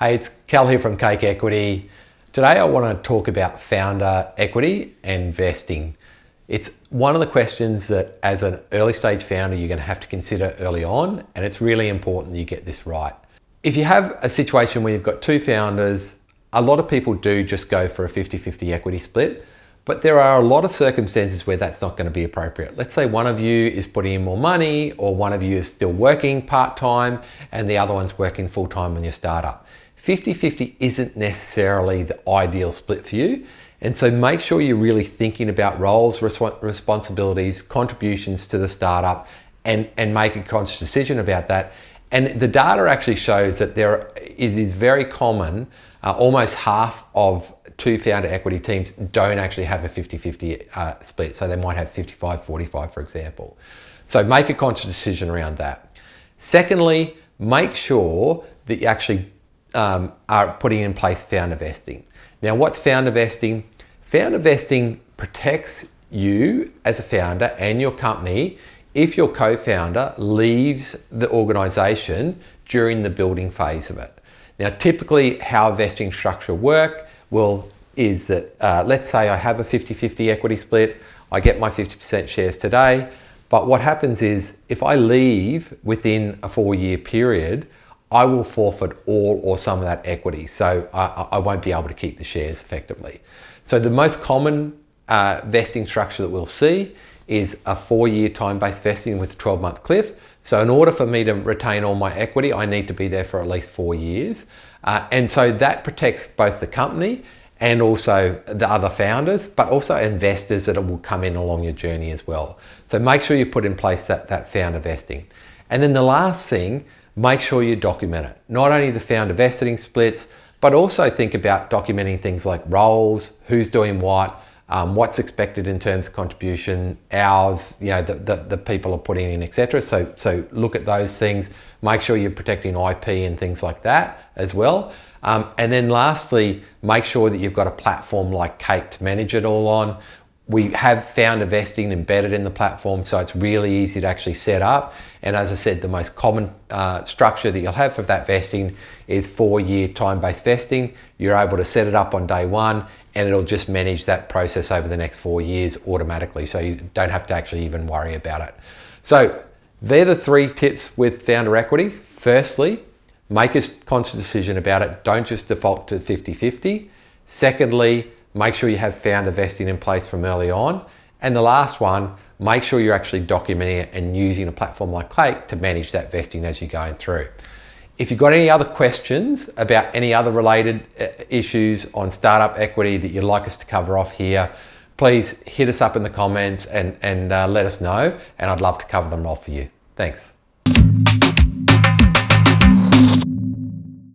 Hey, it's Cal here from Cake Equity. Today I want to talk about founder equity and vesting. It's one of the questions that as an early stage founder you're going to have to consider early on, and it's really important that you get this right. If you have a situation where you've got two founders, a lot of people do just go for a 50-50 equity split, but there are a lot of circumstances where that's not going to be appropriate. Let's say one of you is putting in more money, or one of you is still working part-time and the other one's working full-time on your startup. 50-50 isn't necessarily the ideal split for you. And so make sure you're really thinking about roles, responsibilities, contributions to the startup, and make a conscious decision about that. And the data actually shows that it is very common, almost half of two founder equity teams don't actually have a 50-50 split. So they might have 55-45, for example. So make a conscious decision around that. Secondly, make sure that you actually are putting in place founder vesting. Now, what's founder vesting? Founder vesting protects you as a founder and your company if your co-founder leaves the organization during the building phase of it. Now, typically how vesting structure work is that, let's say I have a 50-50 equity split, I get my 50% shares today, but what happens is if I leave within a 4-year period, I will forfeit all or some of that equity. So I won't be able to keep the shares effectively. So the most common vesting structure that we'll see is a 4-year time-based vesting with a 12-month cliff. So in order for me to retain all my equity, I need to be there for at least 4 years. And so that protects both the company and also the other founders, but also investors that will come in along your journey as well. So make sure you put in place that founder vesting. And then the last thing, make sure you document it. Not only the founder vesting splits, but also think about documenting things like roles, who's doing what, what's expected in terms of contribution, hours, the people are putting in, etc. So look at those things. Make sure you're protecting IP and things like that as well. And then lastly, make sure that you've got a platform like Cake to manage it all on. We have founder vesting embedded in the platform, so it's really easy to actually set up. And as I said, the most common structure that you'll have for that vesting is 4-year time-based vesting. You're able to set it up on day one, and it'll just manage that process over the next 4 years automatically, so you don't have to actually even worry about it. So they're the 3 tips with founder equity. Firstly, make a conscious decision about it. Don't just default to 50-50. Secondly, make sure you have founder vesting in place from early on. And the last one, make sure you're actually documenting it and using a platform like Cake to manage that vesting as you're going through. If you've got any other questions about any other related issues on startup equity that you'd like us to cover off here, please hit us up in the comments and let us know, and I'd love to cover them all for you. Thanks.